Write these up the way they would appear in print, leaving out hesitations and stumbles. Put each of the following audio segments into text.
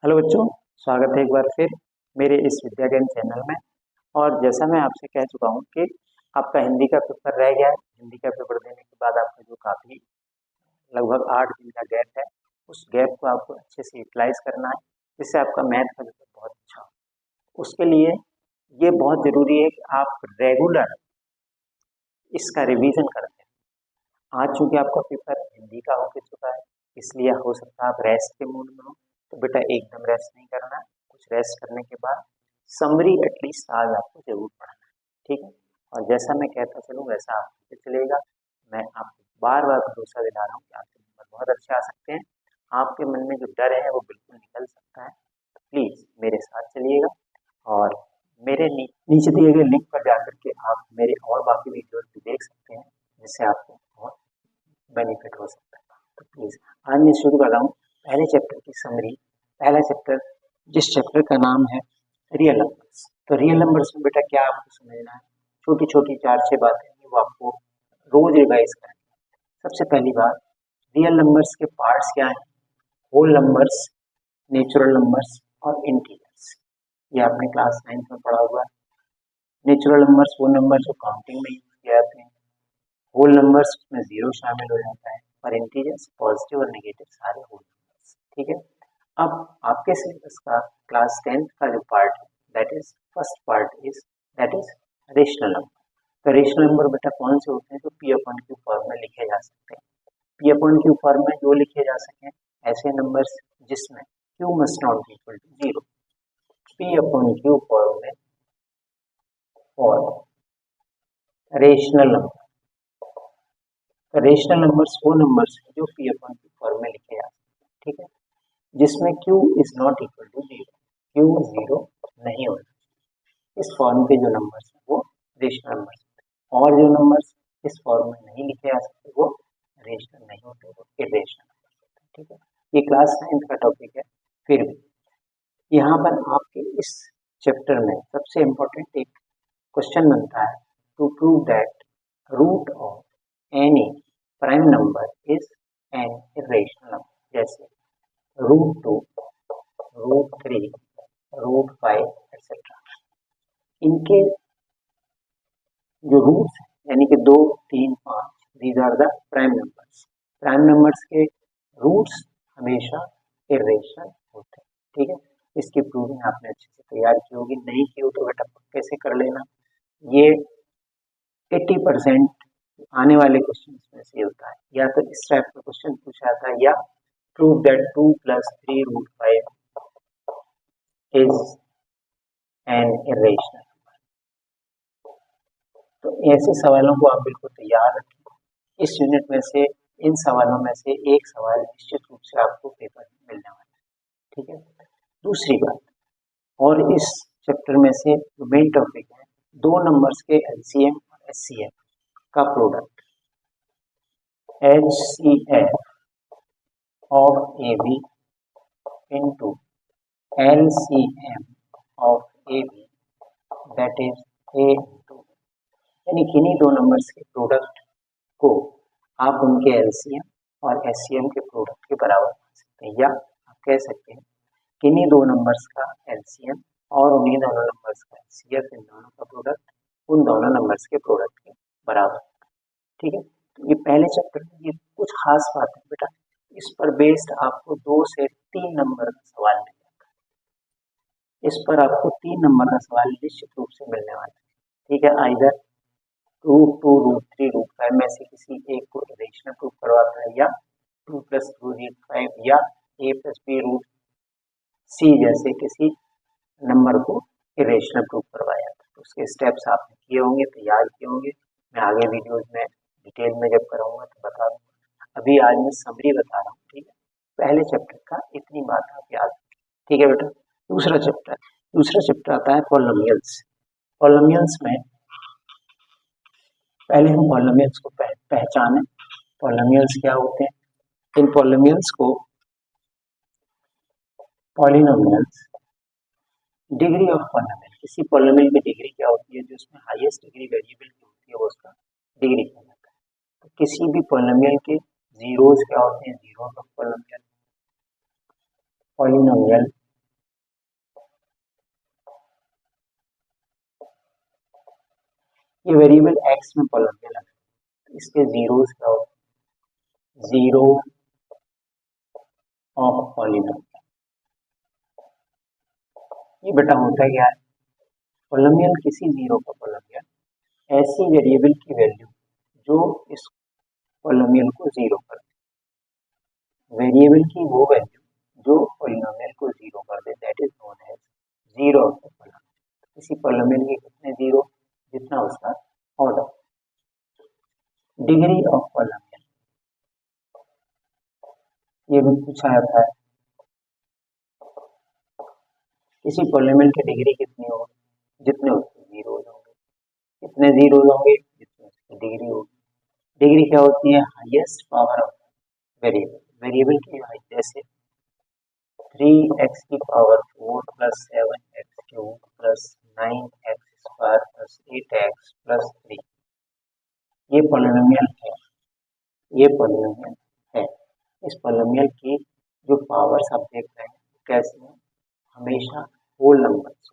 Hello बच्चों, स्वागत है एक बार फिर मेरे इस विद्या ज्ञान चैनल में। और जैसा मैं आपसे कह चुका हूँ कि आपका हिंदी का पेपर रह गया है। हिंदी का पेपर देने के बाद आपका जो काफ़ी लगभग 8 दिन का गैप है, उस गैप को आपको अच्छे से यूटिलाइज करना है, जिससे आपका मैथ का पेपर बहुत अच्छा हो। उसके लिए ये बहुत ज़रूरी है कि आप रेगुलर इसका रिवीजन करते हैं। आज चूंकि आपका पेपर हिंदी का हो चुका है, इसलिए हो सकता है आप रेस्ट के मूड में हो, तो बेटा एकदम रेस्ट नहीं करना है। कुछ रेस्ट करने के बाद समरी एटलीस्ट आज आपको जरूर पढ़ना है, ठीक है। और जैसा मैं कहता चलूँ वैसा आप होते चलेगा। मैं आपको बार बार भरोसा दिला रहा हूँ कि आपके नंबर बहुत अच्छे आ सकते हैं। आपके मन में जो डर है वो बिल्कुल निकल सकता है। तो प्लीज़ मेरे साथ चलिएगा और मेरे नीचे दिए गए लिंक पर जाकर के आप मेरे और बाकी वीडियोस भी देख सकते हैं, जिससे आपको बहुत बेनिफिट हो सकता है। तो प्लीज़ आज मैं शुरू कर रहा हूँ पहले चैप्टर की समरी। पहला चैप्टर, जिस चैप्टर का नाम है रियल नंबर्स। तो रियल नंबर्स में बेटा क्या आपको समझना है, छोटी छोटी 4-6 बातें हैं, वो आपको रोज रिवाइज करनी है। सबसे पहली बात, रियल नंबर्स के पार्ट्स क्या हैं? होल नंबर्स, नेचुरल नंबर्स और इंटीजर्स। ये आपने क्लास 9 में पढ़ा हुआ है। नेचुरल नंबर्स वो नंबर जो काउंटिंग में यूज किए जाते हैं। होल नंबर्स में जीरो शामिल हो जाता है, और इंटीजर्स पॉजिटिव और नेगेटिव सारे होल नंबर्स, ठीक है। अब आपके सिलेबस का क्लास 10th का जो पार्ट है, that is first part is that is rational number. तो रेशनल नंबर बेटा कौन से होते हैं जो पी अपॉन क्यू फॉर्म में लिखे जा सकते हैं? पी अपॉन क्यू फॉर्म में जो लिखे जा सकें ऐसे नंबर्स जिसमें q must not be equal to zero. P upon q form में और रेशनल नंबर। तो रेशनल नंबर्स वो नंबर्स हैं जो पी अपॉन क्यू फॉर्म में लिखे जा सकते हैं, ठीक है, जिसमें q is not equal to zero, q zero नहीं होना। इस फॉर्म के जो नंबर्स हैं वो रेशनल नंबर्स, और जो नंबर्स इस फॉर्म में नहीं लिखे जा सकते वो रेशनल नहीं होते, वो इरेशनल नंबर्स होते हैं, ठीक है। ये क्लास 9th का टॉपिक है। फिर भी यहाँ पर आपके इस चैप्टर में सबसे इम्पोर्टेंट एक क्वेश्चन बनता है, to prove that root of any prime number is an irrational number. जैसे √2, √3, √5 एक्सेट्रा। इनके जो रूट्स हैं यानी कि 2, 3, 5, these are the prime numbers. Prime numbers के रूट्स हमेशा इरेशनल होते हैं, ठीक है। इसकी प्रूविंग आपने अच्छे से तैयार की होगी, नहीं की हो तो बेटा पक्के से कर लेना। ये 80% आने वाले क्वेश्चन में से होता है, या तो इस टाइप का क्वेश्चन पूछा जाता है, या prove that 2 + 3 √5 is an irrational। तो ऐसे सवालों को आप बिल्कुल तैयार रखें। इस यूनिट में से इन सवालों में से एक सवाल निश्चित रूप से आपको पेपर में मिलने वाला है, ठीक है। दूसरी बात, और इस चैप्टर में से जो मेन टॉपिक है, दो नंबर्स के एलसीएम और एचसीएफ का product. HCF of AB into LCM of AB, that is A into, यानी किन्हीं दो नंबर्स के प्रोडक्ट को आप उनके एलसीएम और एचसीएम के प्रोडक्ट के बराबर मान सकते हैं, या आप कह सकते हैं किन्हीं दो नंबर्स का एलसीएम और उन्हीं दोनों नंबर्स का एचसीएफ, इन दोनों का प्रोडक्ट उन दोनों नंबर्स के प्रोडक्ट के बराबर, ठीक है। तो ये पहले चैप्टर में ये कुछ खास बात है बेटा, इस पर बेस्ड आपको 2 से 3 नंबर का सवाल मिल जाता है। इस पर आपको 3 नंबर का सवाल निश्चित रूप से मिलने वाला है, ठीक है। आइदर √2, √3, √5 में से किसी एक को इरेशनल प्रूफ करवाता है, या 2 + 2 √5, या A + B √C जैसे किसी नंबर को इरेशनल प्रूफ करवाया था। तो उसके स्टेप्स आपने किए होंगे, तैयार किए होंगे। मैं आगे वीडियोज में डिटेल में जब कराऊंगा तो बता दूंगा। अभी आज मैं समरी बता रहा हूँ, ठीक है। पहले चैप्टर का इतनी बात आप याद रखें, ठीक है बेटा। दूसरा चैप्टर आता है पॉलिनोमियल्स। पॉलिनोमियल्स में पहले हम पॉलिनोमियल्स को पहचानें। पॉलिनोमियल्स क्या होते हैं? इन पॉलिनोमियल्स को पॉलिनोमियल्स डिग्री ऑफ पॉलिनोमियल, किसी पॉलिनोमियल की डिग्री क्या होती है, जो उसमें हाईएस्ट डिग्री वेरिएबल की होती है वो उसका डिग्री कहलाता है। तो किसी भी पॉलिनोमियल के जीरोस क्या होते हैं, जीरोस ऑफ पॉलिनोमियल। पॉलिनोमियल ये वेरिएबल एक्स में पॉलिनोमियल है, तो इसके जीरोस क्या होते हैं, जीरो ऑफ पॉलिनोमियल। ये बेटा होता है क्या है, पॉलिनोमियल किसी जीरो का पॉलिनोमियल ऐसी वेरिएबल की वैल्यू जो इस पॉलिनोमियल को जीरो कर दे, वेरिएबल की वो वैल्यू जो पॉलिनोमियल को जीरो कर दे, that is known as zero of the polynomial. किसी पॉलिनोमियल के कितने जीरो, जितना उसका ऑर्डर। डिग्री ऑफ पॉलिनोमियल, ये भी पूछा जाता है, किसी पॉलिनोमियल की डिग्री कितनी होगी, जितने उसके जीरोज होंगे, कितने जीरोज होंगे जितने उसकी डिग्री होगी। डिग्री क्या होती है, highest power of variable, variable की हाई, जैसे 3x की power 4 plus 7x cube plus 9x square plus 8x plus 3, ये पॉलिनोमियल है, ये पॉलिनोमियल है। इस पॉलिनोमियल की जो पावर्स आप देख रहे हैं कैसे हैं, हमेशा होल नंबर्स।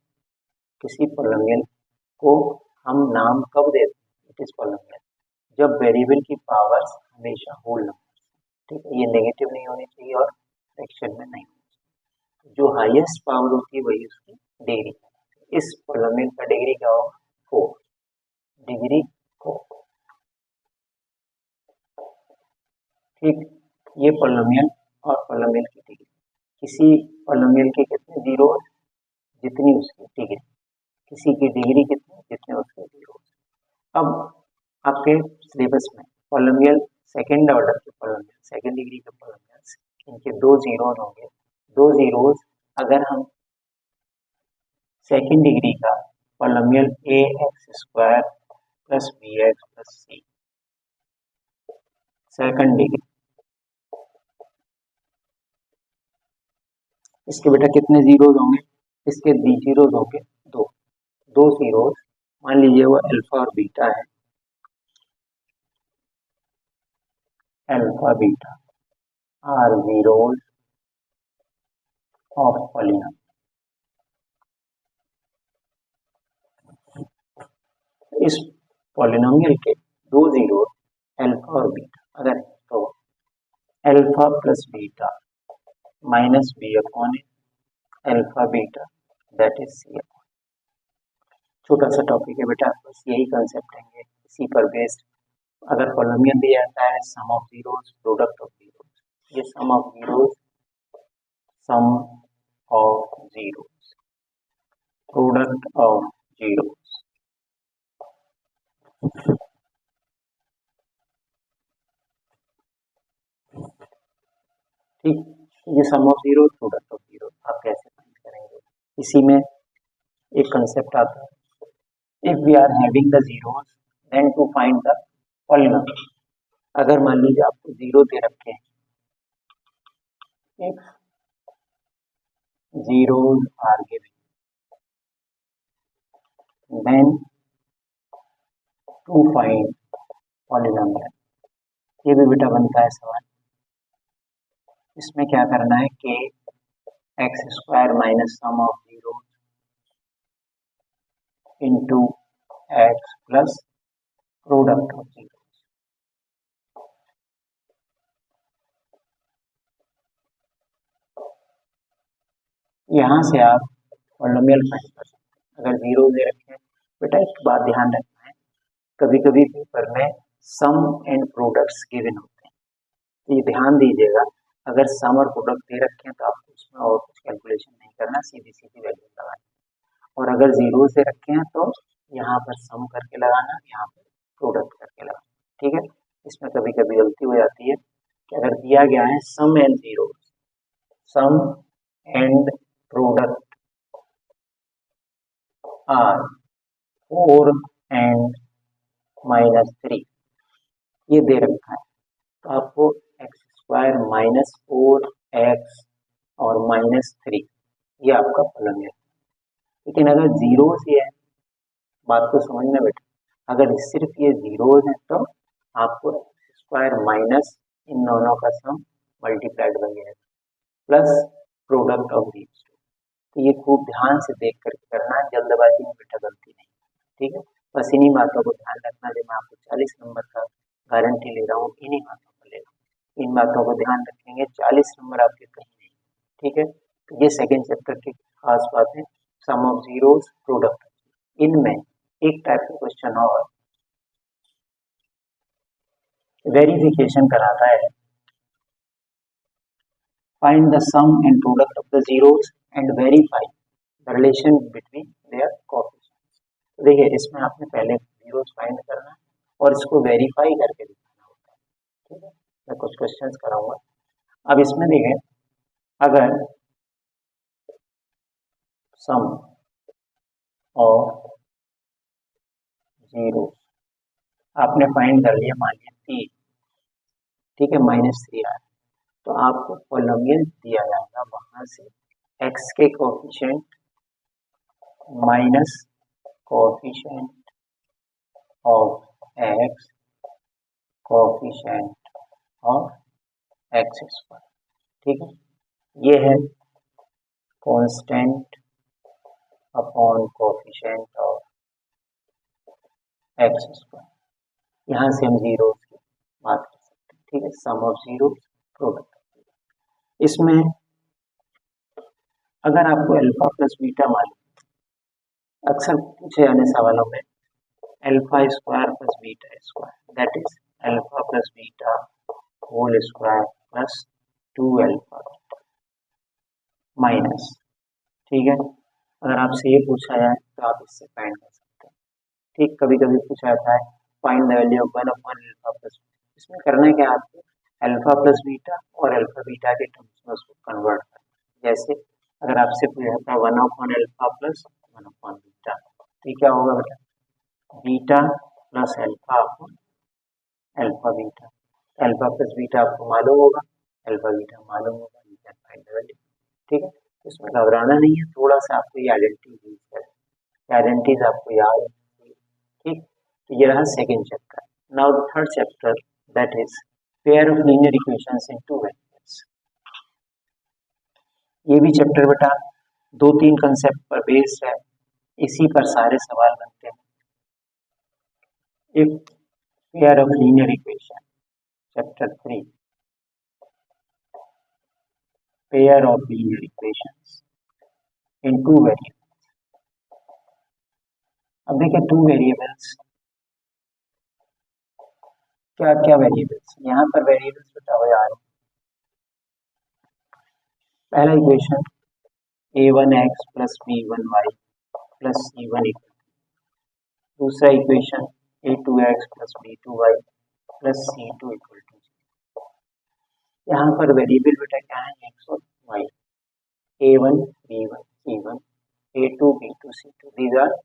किसी पॉलिनोमियल को हम नाम कब देते हैं, इट इज पॉलिनोमियल, जब वेरिएबल की पावर्स हमेशा होल नंबर्स, ठीक है, ये नेगेटिव नहीं होनी चाहिए और फ्रैक्शन में नहीं होनी चाहिए। जो हाईएस्ट पावर होती है वही उसकी डिग्री। इस पॉलिनोमियल का डिग्री क्या होगा, 4, डिग्री 4, ठीक। ये पॉलिनोमियल और पॉलिनोमियल की डिग्री, किसी पॉलिनोमियल के कितने जीरो, जितनी उसकी डिग्री, किसी की डिग्री कितनी, जितने उसके जीरो। अब आपके सिलेबस में पॉलिनोमियल सेकंड ऑर्डर के पॉलिनोमियल, सेकंड डिग्री के पॉलिनोमियल्स, इनके दो जीरोज होंगे, दो जीरोज अगर हम सेकंड डिग्री का polynomial A x square plus B x plus C, second degree, इसके बेटा कितने जीरोज होंगे, इसके जीरोज होंगे दो, दो जीरोज, मान लीजिए वो अल्फा और बीटा है, alpha beta are zeros of polynomial. इस पॉलिनोमियल के दो जीरो अल्फा और बीटा अगर है तो alpha plus beta minus b upon alpha beta that is c upon. छोटा सा टॉपिक है बेटा, बस यही कंसेप्ट है, इसी पर बेस्ड अगर पॉलिनोमियल दिया जाता है sum of zeros, product of zeros, ये sum of zeros, sum of zeros, product of zeros, ठीक। ये sum of zero, product of zero आप कैसे फाइंड करेंगे, इसी में एक कंसेप्ट आता है, if we are having the zeros then to find the polynomial. अगर मान लीजिए आपको जीरो दे रखे हैं, if zeros are given then to find polynomial, ये भी बेटा बनता है सवाल। इसमें क्या करना है कि x square minus sum of zero into x plus product of zero. यहाँ से आप पॉलिनोमियल फाइंड कर सकते हैं। अगर जीरो दे रखे हैं, बेटा एक बात ध्यान रखना है, कभी कभी पेपर में सम एंड प्रोडक्ट्स गिवन होते हैं, तो ये ध्यान दीजिएगा, अगर सम और प्रोडक्ट दे रखे हैं तो आपको उसमें और कुछ कैलकुलेशन नहीं करना, सीधी सीधी वैल्यू लगाना। और अगर जीरो से रखे हैं तो यहाँ पर सम करके लगाना, यहाँ पर प्रोडक्ट करके लगाना, ठीक है। इसमें कभी कभी गलती हो जाती है कि अगर दिया गया है sum and zero, sum and product are 4 and minus 3, ये दे रखा है, तो आपको एक्स स्क्वायर माइनस 4x और माइनस 3, ये आपका पॉलिनोमियल। लेकिन अगर जीरो से है, बात को समझना बेटा, अगर सिर्फ ये जीरो है तो आपको एक्स स्क्वायर माइनस इन दोनों का सम मल्टीप्लाइड बन जाएगा प्लस प्रोडक्ट ऑफ दीज। तो ये खूब ध्यान से देख करके करना है, जल्दबाजी में बेटा गलती नहीं, ठीक है। बस इन्हीं बातों को ध्यान रखना। जो मैं आपको 40 नंबर का गारंटी ले रहा हूँ, इन्हीं बातों को ले रहा हूँ। इन बातों को ध्यान रखेंगे, 40 नंबर आपके कहीं नहीं। ठीक है, तो ये सेकेंड चैप्टर की खास बात है, सम ऑफ जीरोस प्रोडक्ट। इनमें एक टाइप का क्वेश्चन और वेरिफिकेशन कराता है, find the sum and product of the zeros and verify the relation between their coefficients. देखिए, इसमें आपने पहले जीरोस फाइंड करना है और इसको वेरीफाई करके दिखाना होता है। ठीक है, मैं कुछ क्वेश्चंस कराऊंगा। अब इसमें देखिए, अगर सम ऑफ जीरो आपने फाइंड कर लिया, मान लिया 3, ठीक है, -3 आया, तो आपको पॉलिनोमियल दिया जाएगा, वहां से x के coefficient minus coefficient of x coefficient of x square. ठीक है, ये है constant upon coefficient of x square. यहाँ से हम जीरो की बात कर सकते हैं। ठीक है, सम ऑफ जीरो प्रोडक्ट। इसमें अगर आपको अल्फा प्लस बीटा मालूम, अक्सर पूछे जाने सवालों में alpha square plus beta square, that is alpha plus beta whole square plus 2 alpha minus. ठीक है, अगर आपसे ये पूछा जाए तो आप इससे फाइंड कर सकते हैं। ठीक, कभी कभी पूछा जाता है find the value of 1 upon alpha plus. इसमें करना क्या है आपको, अल्फा प्लस बीटा और अल्फा बीटा के टर्म्स में उसको कन्वर्ट करना। जैसे अगर आपसे पूछा जाता है 1 upon alpha plus 1 upon beta, तो क्या होगा बेटा, beta plus alpha upon alpha beta. Alpha plus beta आपको मालूम होगा, अल्फा बीटा मालूम होगा, you can find the value. ठीक है, तो इसमें घबराना नहीं है, थोड़ा सा आपको ये आइडेंटिटीज आपको याद है। ठीक, तो ये रहा second chapter. Now the third chapter, that is pair of linear equations in two variables. ये भी चैप्टर बेटा 2-3 कंसेप्ट पर बेस्ड है, इसी पर सारे सवाल बनते हैं। If pair of linear equation, chapter 3, pair of linear equations in two variables. अब देखिए, 2 वेरिएबल्स, क्या क्या वेरिएबल्स, यहाँ पर वेरिएबल्स बेटा हो यार, पहला equation a1x plus b1y plus c1 equal, दूसरा equation a2x plus b2y plus c2 equal to. यहाँ पर वेरिएबल बेटा क्या है, x और y, a1 b1 c1 a2 b2 c2, these are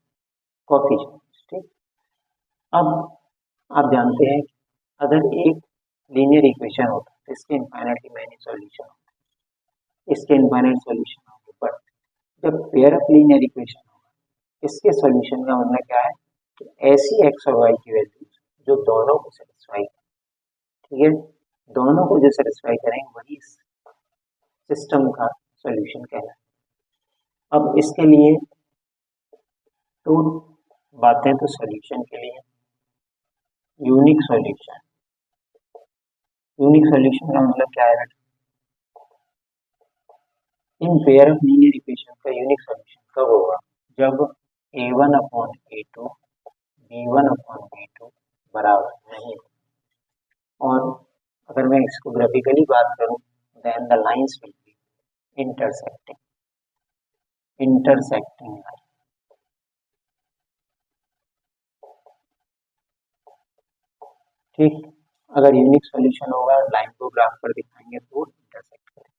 coefficients. ठीक, अब आप जानते हैं अगर एक लीनियर इक्वेशन होता है तो इसके इनफाइनाइटली मैनी सॉल्यूशन होता है, इसके इनफाइनाइट सॉल्यूशन होंगे, बट जब पेयर ऑफ लीनियर इक्वेशन होगा, इसके सॉल्यूशन का मतलब क्या है कि ऐसी एक्स और वाई की वैल्यू जो दोनों को सेटिस्फाई करें। ठीक है, दोनों को जो सेटिस्फाई करेंगे वही सिस्टम का सॉल्यूशन कहलाए। अब इसके लिए तो बातें तो सॉल्यूशन के लिए, यूनिक सॉल्यूशन, यूनिक सॉल्यूशन का मतलब क्या है, in pair of linear equation का यूनिक सॉल्यूशन कब होगा, जब a1 upon a2 b1 upon b2 बराबर नहीं हो। और अगर मैं इसको ग्राफिकली बात करूं, then the lines will be intersecting, intersecting line. ठीक, अगर यूनिक सॉल्यूशन होगा, लाइन को ग्राफ पर दिखाएंगे तो इंटरसेक्ट करें।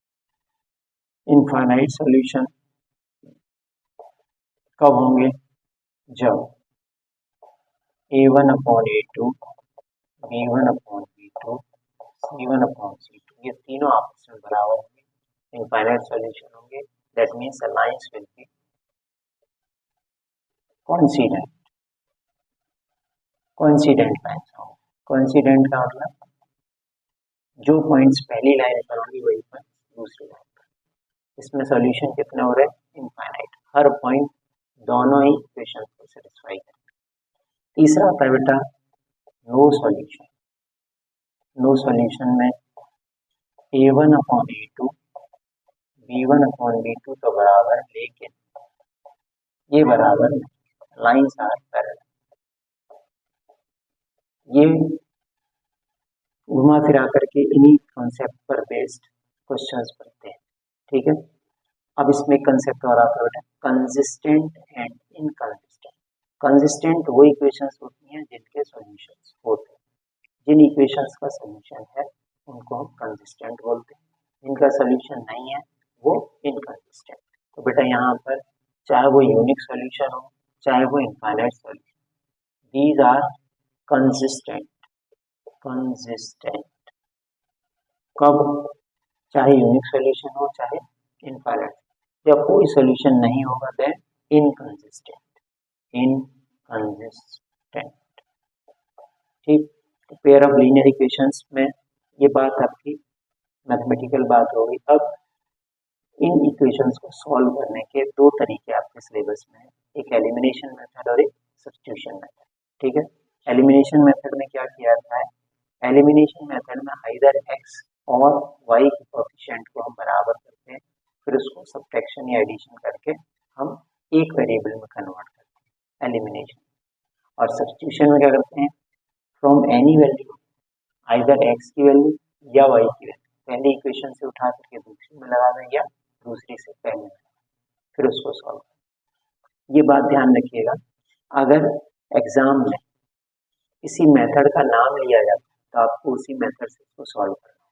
इनफाइनाइट सॉल्यूशन कब होंगे, जब a1 upon a2 b1 upon b2 c1 upon c2 ये तीनों आपस में बराबर होंगे, इनफाइनाइट सॉल्यूशन होंगे। That means the lines will B coincident, coincident lines होंगे। कोइंसिडेंट का मतलब जो पॉइंट्स पहली लाइन पर होंगी वही पॉइंट दूसरी लाइन पर। इसमें सॉल्यूशन कितने हो रहे हैं, इनफाइनाइट, हर पॉइंट दोनों ही इक्वेशन को सेटिस्फाई करेंगे। तीसरा आता है बेटा नो सॉल्यूशन। नो सॉल्यूशन में a1/a2 b1/b2 तो बराबर, लेकिन ये बराबर लाइन्स आर पैरेलल। ये घुमा फिरा करके इन्हीं कॉन्सेप्ट पर बेस्ड क्वेश्चंस बनते हैं, ठीक है। अब इसमें कंसेप्ट और आता है बेटा कंसिस्टेंट एंड इनकंसिस्टेंट। कंसिस्टेंट वो इक्वेशंस होती हैं जिनके सॉल्यूशंस होते हैं, जिन इक्वेशंस का सॉल्यूशन है उनको हम कंसिस्टेंट बोलते हैं, जिनका सॉल्यूशन नहीं है वो इनकंसिस्टेंट। तो बेटा यहाँ पर चाहे वो यूनिक सॉल्यूशन हो चाहे वो infinite solution, these are consistent. Consistent कब? चाहे यूनिक सॉल्यूशन हो चाहे इनफाइनाइट। जब कोई सॉल्यूशन नहीं होगा देन इनकंसिस्टेंट। इनकंसिस्टेंट, ठीक। तो पेयर ऑफ लीनियर इक्वेशंस में ये बात आपकी मैथमेटिकल बात हो गई। अब इन इक्वेशंस को सॉल्व करने के दो तरीके आपके सिलेबस में है, एक एलिमिनेशन मेथड और एक सब्स्टिट्यूशन मेथड, ठीक है। एलिमिनेशन मेथड में क्या किया जाता है? एलिमिनेशन मेथड में आइदर x और y के कोएफिशिएंट को हम बराबर करते हैं, फिर उसको सब्ट्रैक्शन या एडिशन करके हम एक वेरिएबल में कन्वर्ट करते हैं, एलिमिनेशन। और सब्स्टिट्यूशन में क्या करते हैं? From any value, either x की वैल्यू या y की वैल्यू, पहली इक्वेशन से उठा करके दूसरी में लगा दें या दूसरी से पहले में, फिर उसको सॉल्व करें। ये बात ध्यान रखिएगा, अगर एग्जाम में किसी मेथड का नाम लिया जाता है तो आपको उसी मेथड से उसको सॉल्व करना है,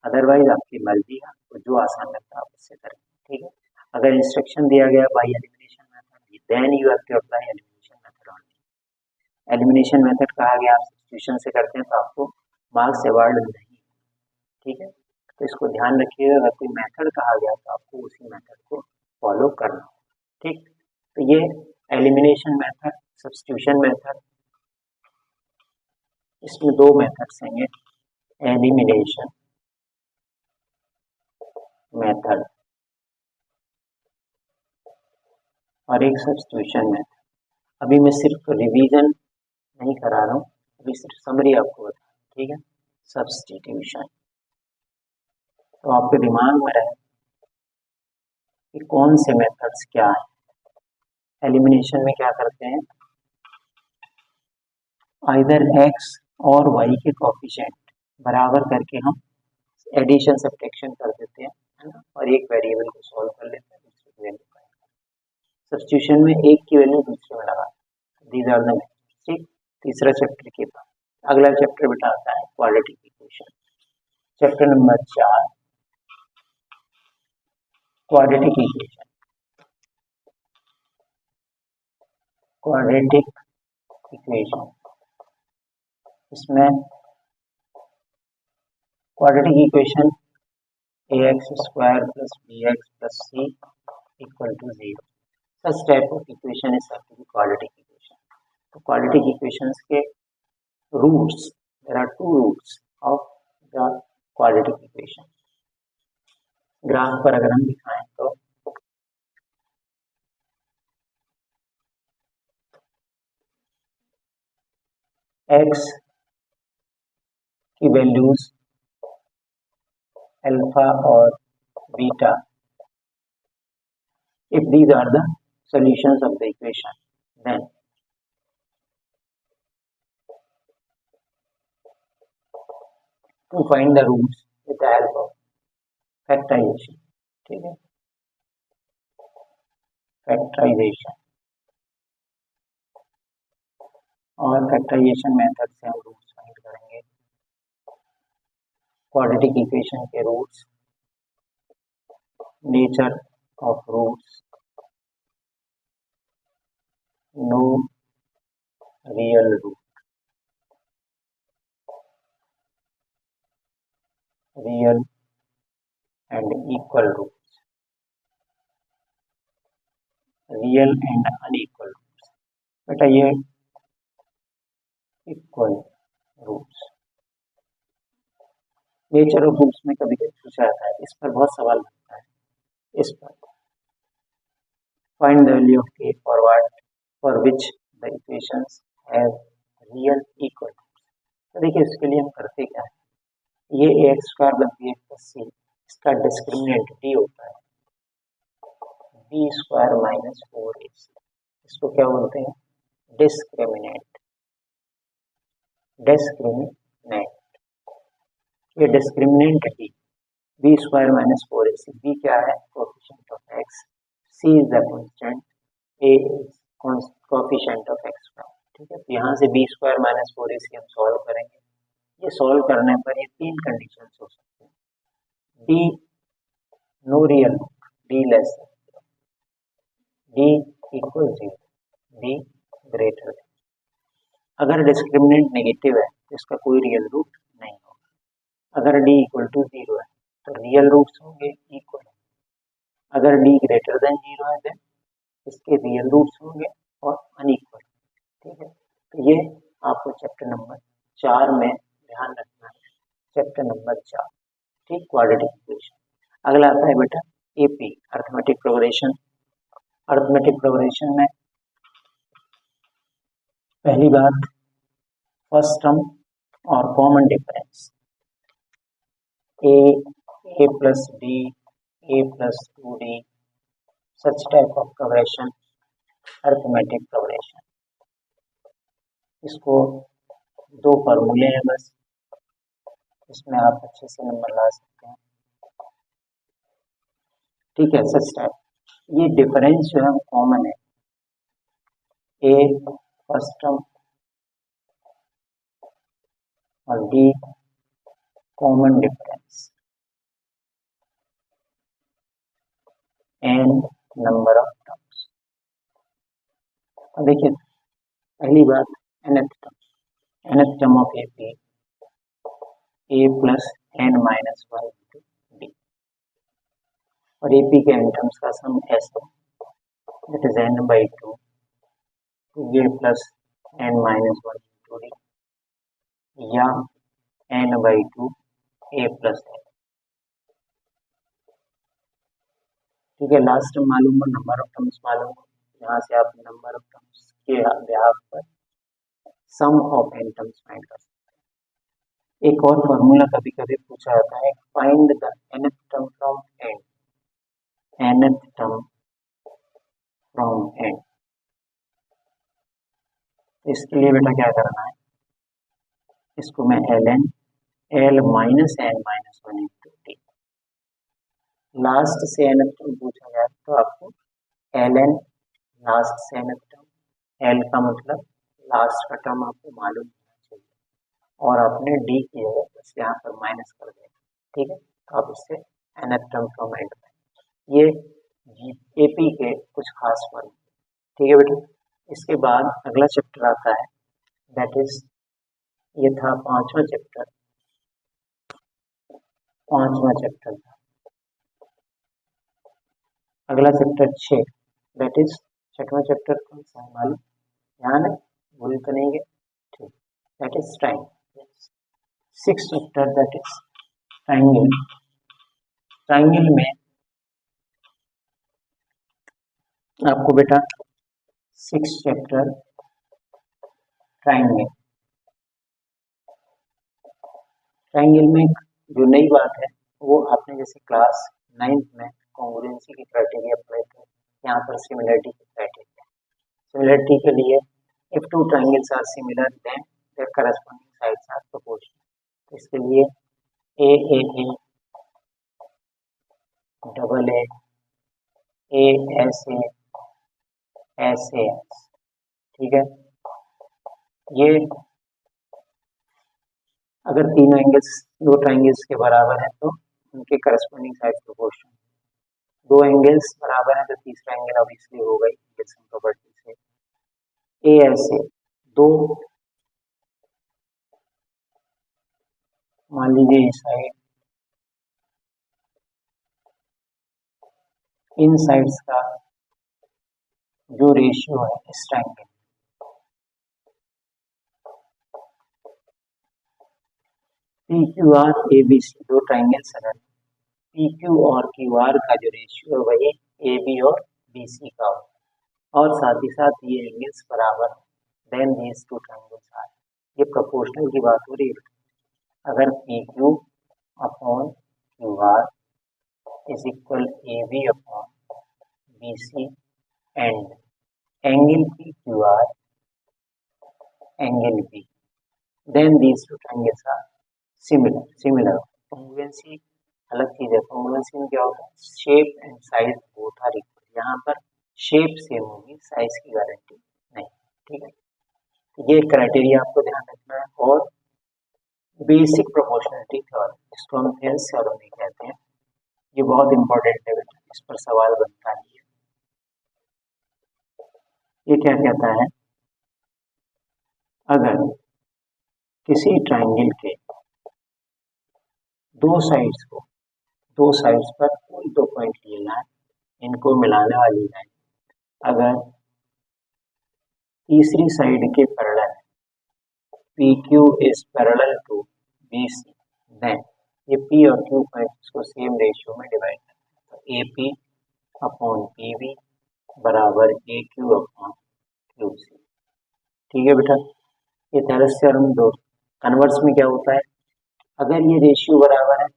अदरवाइज आपकी मर्जी है, तो जो आसान लगता है आप उससे करें, ठीक है। अगर इंस्ट्रक्शन दिया गया by elimination method, then you have to apply elimination method only. Elimination method कहा गया आप सब्स्टिट्यूशन से करते हैं तो आपको मार्क्स अवार्ड नहीं, ठीक है। तो इसको ध्यान रखिएगा, अगर कोई मेथड कहा गया तो आपको उसी मेथड को फॉलो करना, ठीक। तो ये एलिमिनेशन मेथड, सब्स्टिट्यूशन मेथड, इसमें दो मेथड्स हैं, एलिमिनेशन मेथड और एक सब्स्टिट्यूशन मेथड। अभी मैं सिर्फ रिवीजन नहीं करा रहा हूँ, अभी सिर्फ समरी आपको बता, ठीक है। सब्स्टिट्यूशन, तो आपके दिमाग में रहे कि कौन से मेथड्स क्या है। एलिमिनेशन में क्या करते हैं? आइदर x और y के कोएफिशिएंट बराबर करके हम एडिशन सब्ट्रैक्शन कर देते हैं, है ना, और एक वेरिएबल को सॉल्व कर लेते हैं, दूसरे की वैल्यू फाइंड करते हैं। सब्स्टिट्यूशन में एक की वैल्यू दूसरे में लगा, दीज आर द मेथड्स, ठीक। तीसरा चैप्टर के बाद अगला चैप्टर बेटा आता है quadratic equation. Chapter number 4 quadratic equation. Quadratic equation, इसमें quadratic equation ax² + bx + c = 0, such type of equation is quadratic equation. तो क्वाड्रेटिक इक्वेशंस के roots, there are two roots of the quadratic equation. Graph पर अगर हम दिखाएं तो x की values alpha और beta, if these are the solutions of the equation, then to find the roots with the help of factorization, ठीक है, factorisation, और फैक्टराइजेशन मेथड से हम रूट्स फाइंड करेंगे। क्वाड्रेटिक इक्वेशन के roots, nature of roots, no real root, real and equal roots, real and unequal roots. बेटा ये equal roots, nature of roots में कभी कभी पूछा जाता है, इस पर बहुत सवाल बनता है। इस पर find the value of k for what, for which the equations have real equal. तो देखिए इसके लिए हम करते क्या है, ये x square plus B x plus C, इसका डिस्क्रिमिनेंट डी होता है बी स्क्वायर माइनस 4ac। इसको क्या बोलते हैं, डिस्क्रिमिनेंट। डिस्क्रिमिनेंट, ये discriminant D B square minus 4ac। B क्या है, coefficient of x, C is the constant, A is coefficient of x square. ठीक है, तो यहाँ से बी स्क्वायर माइनस 4ac हम सॉल्व करेंगे। ये सॉल्व करने पर ये तीन कंडीशन हो सकते हैं, D no real, D less, D equal 0, D greater than. अगर डिस्क्रिमिनेंट नेगेटिव है तो इसका कोई रियल रूट नहीं होगा। अगर डी इक्वल टू 0 है तो रियल रूट्स होंगे इक्वल। अगर डी ग्रेटर देन 0 है देन इसके रियल रूट्स होंगे और अनइक्वल। ठीक है, तो ये आपको चैप्टर नंबर 4 में ध्यान रखना है, चैप्टर नंबर 4। ठीक, क्वाड्रेटिक इक्वेशन। अगला आता है बेटा AP, arithmetic progression. Arithmetic progression में पहली बात फर्स्ट टर्म और common difference, A plus D, A plus 2d, such type of progression arithmetic progression. इसको दो फॉर्मूले हैं बस, इसमें आप अच्छे से नंबर ला सकते हैं। ठीक है, सच टाइप, ये डिफरेंस जो है कॉमन है, ए फर्स्ट टर्म और D common difference, N number of terms. देखिए पहली बात nth term of A plus N minus 1 into D, और एपी के एन टर्म्स का सम एस है, that is N by 2 A plus N minus 1 into D, या N by 2 A plus N. ठीक है, लास्ट टर्म मालूम हो, number of terms मालूम हो, यहाँ से आप नंबर ऑफ टर्म्स के ब्याह पर सम ऑफ एन टर्म्स फाइंड कर सकते हैं। एक और फॉर्मूला कभी कभी पूछा जाता है, find the nth term from N, nth term from N. इसके लिए बेटा क्या करना है, इसको मैं L minus N minus 1 into T, last से nth टर्म पूछा जाए तो आपको ln लास्ट से nth टर्म, एल का मतलब लास्ट का टर्म आपको मालूम होना चाहिए, और आपने डी की जगह बस यहाँ पर माइनस कर देना। ठीक है, तो आप इससे nth टर्म फ्रॉम एन, ये एपी के कुछ खास फॉर्म। ठीक है बेटा, इसके बाद अगला चैप्टर आता है, दैट इज, ये था पांचवा चैप्टर था। अगला चैप्टर 6, दैट इज छठवां चैप्टर कौन सा है मालूम, ध्यान है, भूल तो नहीं गए। ठीक, that is triangle. Six chapter that is triangle. Triangle में आपको बेटा 6 चैप्टर ट्राइंगल। ट्राइंगल में जो नई बात है वो आपने जैसे क्लास 9th में कॉन्ग्रुएंसी की क्राइटेरिया पढ़े थे, यहाँ पर सिमिलरिटी की क्राइटेरिया। सिमिलरिटी के लिए if two triangles are similar then their corresponding sides are proportional. इसके लिए A double A S S. ठीक है, ये अगर तीनों एंगल्स दो ट्राइंगल्स के बराबर है तो उनके करस्पॉन्डिंग साइड प्रोपोर्शन, दो एंगल्स बराबर है तो तीसरा एंगल ऑब्वियसली होगा इक्वेशन प्रॉपर्टी से। ए ऐसे दो, मान लीजिए इस साइड, इन साइड्स का जो रेशियो है इस triangle, P Q R A B C, दो ट्राइंगल्स अगर पी क्यू और क्यू आर का जो रेशियो है वही ए बी और बी सी का हो, और साथ ही साथ ये एंगल्स बराबर then these two triangles are, ये प्रोपोर्शनल की बात हो रही है। अगर P Q upon Q R is equal A B upon B C and angle P Q R angle B, then these two triangles are similar. Congruency अलग चीज है। कॉन्ग्रुएंसी में क्या होता है, shape and size both are equal. यहाँ पर shape same होगी, साइज की गारंटी नहीं। ठीक है, ये क्राइटेरिया आपको ध्यान रखना है। और बेसिक प्रोपोर्शनलिटी थ्योरम, इसको हम थेल्स थ्योरम भी कहते हैं, ये बहुत इंपॉर्टेंट है बेटा, इस पर सवाल बनता है। ये क्या कहता है, अगर किसी ट्रायंगल के दो साइड्स पर कोई दो पॉइंट लेना है, इनको मिलाने वाली लाइन अगर तीसरी साइड के पैरेलल है, PQ is parallel to BC, then ये P और Q पॉइंट्स को सेम रेशियो में डिवाइड करते हैं। तो AP अपॉन PB बराबर AQ अपॉन QC। ठीक है बेटा, ये थेल्स थ्योरम दो। कन्वर्स में क्या होता है, अगर ये रेशियो बराबर है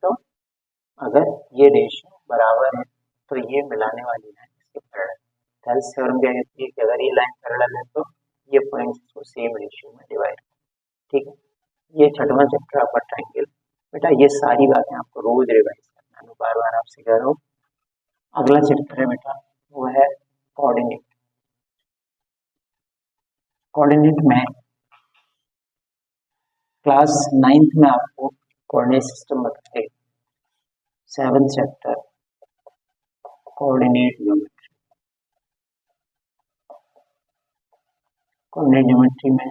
तो ये मिलाने वाली लाइन इसके पैरेलल। थेल्स थ्योरम क्या कहती है कि अगर ये लाइन पैरेलल है तो ये पॉइंट्स को सेम रेशियो में डिवाइड। ठीक है, ये छठवां चैप्टर आपका ट्रायंगल। बेटा ये सारी बातें आपको रोज रिवाइज करना है, मैं बार बार आपसे कह रहा हूँ। अगला चैप्टर है बेटा, वो है कोऑर्डिनेट। कोऑर्डिनेट में क्लास 9th में आपको कोऑर्डिनेट सिस्टम बताएगा। 7th chapter coordinate geometry. Coordinate geometry में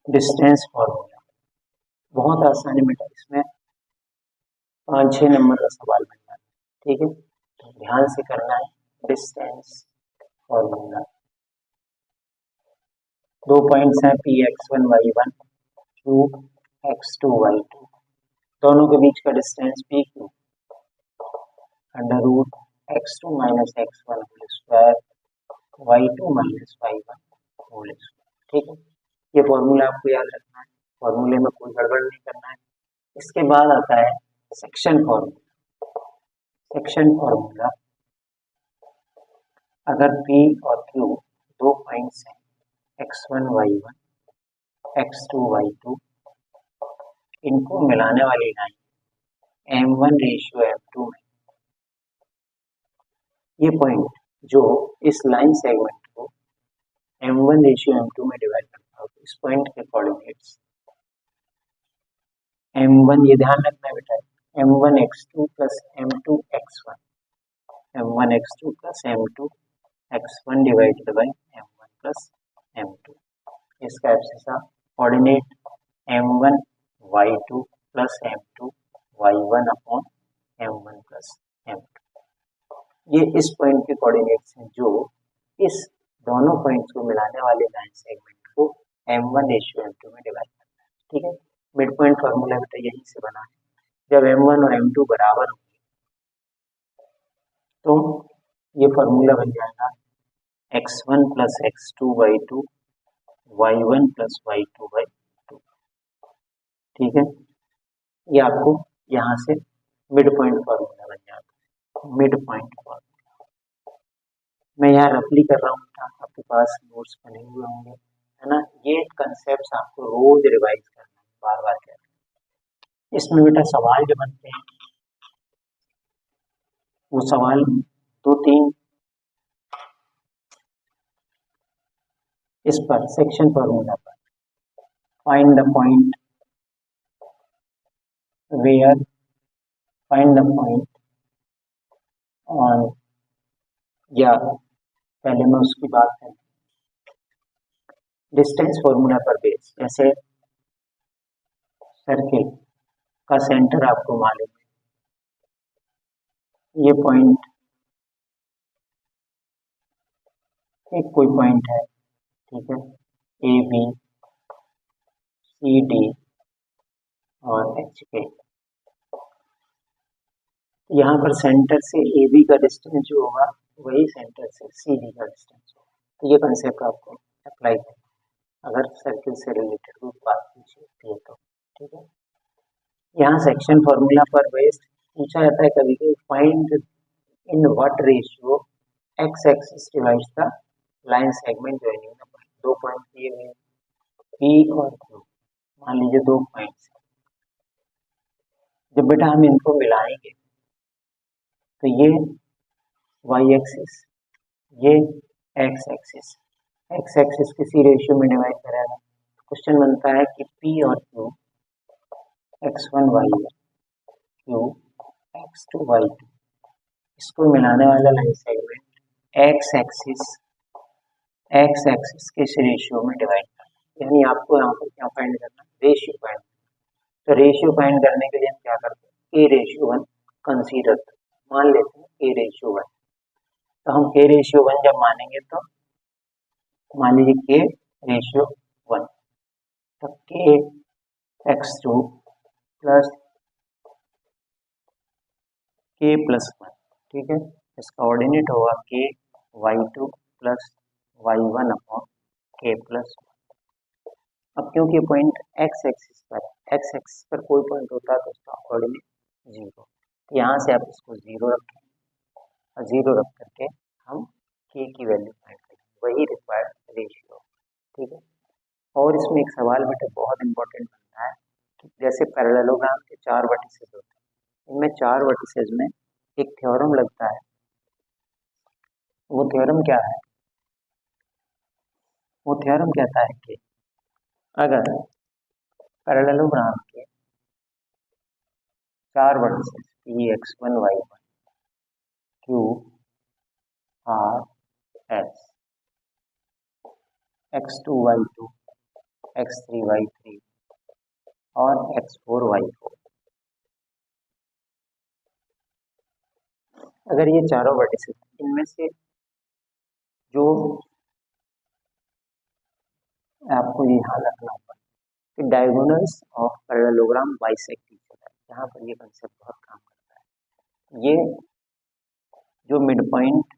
डिस्टेंस फॉर्मूला बहुत आसान है बेटा, इसमें 5-6 नंबर का सवाल बन जाता है। ठीक है, तो ध्यान से करना है। डिस्टेंस फॉर्मूला, दो पॉइंट्स हैं Px1 y1 Q x2 y2, दोनों के बीच का distance PQ under root x2 minus x1 whole square y2 minus y1 whole square. ठीक है, ये फॉर्मूला आपको याद रखना है, फॉर्मूले में कोई गड़बड़ नहीं करना है। इसके बाद आता है सेक्शन फॉर्मूला। सेक्शन फॉर्मूला, अगर P और Q दो पॉइंट्स हैं x1 y1 x2 y2, इनको मिलाने वाली लाइन m1 रेशियो m2 में, ये पॉइंट जो इस लाइन सेगमेंट को m1 रेशियो m2 में डिवाइड करता हो, इस पॉइंट के कोऑर्डिनेट्स m1, ये ध्यान रखना है बेटा, m1 x2 plus m2 x1, m1 x2 plus m2 x1 divided by m1 plus m2। इसका abscissa coordinate m1 y2 plus m2 y1 upon m1 plus m2। ये इस पॉइंट के कोऑर्डिनेट्स हैं जो इस दोनों पॉइंट्स को मिलाने वाले लाइन सेगमेंट को m1 रेशियो m2 में डिवाइड करना है। ठीक है, मिड पॉइंट फार्मूला बेटा यहीं से बना है। जब m1 और m2 बराबर होंगे तो ये फार्मूला बन जाएगा x1 plus x2 y2 y1 plus y2 by 2। ठीक है, ये आपको यहाँ से मिड पॉइंट फार्मूला बन जाता है। मिड पॉइंट फार्मूला मैं यहाँ रफली कर रहा हूँ, आपके पास नोट्स बने हुए होंगे, है ना। ये कंसेप्ट आपको रोज रिवाइज करना है, बार बार करना है। इसमें बेटा सवाल जो बनते हैं वो सवाल 2-3 इस पर सेक्शन फार्मूला पर, find the point where, find the point on, या पहले मैं उसकी बात करूँ डिस्टेंस फॉर्मूला पर बेस। जैसे सर्किल का सेंटर आपको मालूम है, ये पॉइंट एक कोई पॉइंट है, ठीक है, ए बी सी डी और एच के। यहाँ पर सेंटर से ए बी का डिस्टेंस जो होगा वही सेंटर से सी डी का डिस्टेंस होगा। ये कंसेप्ट आपको अप्लाई करना अगर सर्किल से रिलेटेड कोई बात पूछी होती है तो। ठीक है, यहाँ सेक्शन फॉर्मूला पर बेस्ड पूछा जाता है कभी कभी, find in what ratio x axis divides the line segment joining the point. दो पॉइंट दिए हुए पी और क्यू, मान लीजिए दो पॉइंट्स। जब बेटा हम इनको मिलाएंगे तो ये वाई एक्सिस, ये एक्स एक्सिस, एक्स एक्सिस किसी रेशियो में डिवाइड करेगा। क्वेश्चन बनता है कि पी और Q x1 y1, Q x2 y2, इसको मिलाने वाला लाइन सेगमेंट एक्स एक्सिस किस रेशियो में डिवाइड करना, यानी आपको यहाँ पर क्या फाइंड करना, रेशियो फाइंड। तो रेशियो फाइंड करने के लिए हम क्या करते हैं, a रेशियो 1 कंसीडर मान लेते हैं, a रेशियो 1। तो हम a रेशियो 1 जब मानेंगे तो मान लीजिए k रेशियो 1, तो k x2 plus k plus 1। ठीक है, इसका ऑर्डिनेट होगा k y2 plus y1 upon k plus 1। अब क्योंकि पॉइंट x एक्सिस पर कोई पॉइंट होता है तो उसका ऑर्डिनेट 0, तो यहाँ से आप इसको 0 रखें और 0 रख करके हम k की वैल्यू फाइंड करेंगे, वही रिक्वायर्ड रेशियो। ठीक है, और इसमें एक सवाल बेटा बहुत इंपॉर्टेंट बनता है कि जैसे पैरेललोग्राम के 4 वर्टिसेस होते हैं, इनमें 4 वर्टिसेस में एक थ्योरम लगता है। वो थ्योरम क्या है, वो थ्योरम कहता है कि अगर पैरेललोग्राम के 4 vertices P x1 y1 q r s x2 y2 x3 y3 और x4 y4, अगर ये चारों वर्टिसेस इनमें से जो आपको ये ध्यान रखना होगा कि diagonals of parallelogram bisect each other, यहाँ पर ये कंसेप्ट बहुत काम करता है। ये जो मिड पॉइंट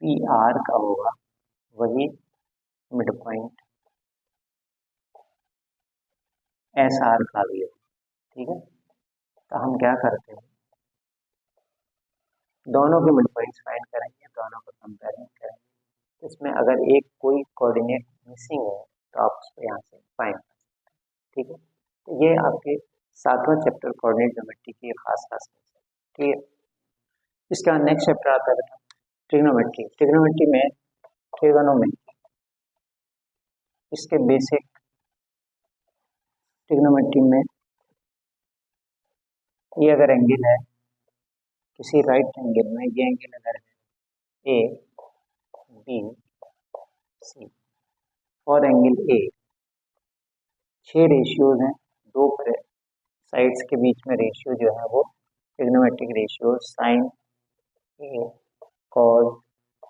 पी आर का होगा वही मिड पॉइंट एस आर का भी होगा। ठीक है, तो हम क्या करते हैं, दोनों के मिड पॉइंट्स फाइंड करेंगे, दोनों का कंपेरिजन करेंगे। इसमें अगर एक कोई कोऑर्डिनेट मिसिंग है तो आप उसको यहाँ से फाइंड कर सकते हैं। ठीक है, तो ये आपके 7वां चैप्टर कोऑर्डिनेट ज्योमेट्री की खास खास। ठीक है, इसका नेक्स्ट चैप्टर आता है ट्रिग्नोमेट्री। ट्रिग्नोमेट्री में ट्रिगोनोमेट्री, इसके बेसिक ट्रिग्नोमेट्री में ये अगर एंगल है किसी राइट एंगल में, ये एंगल अगर है ए बी सी और एंगल ए, 6 रेशियोज हैं, दो साइड्स के बीच में रेशियो जो है वो trigonometric ratio sign A cos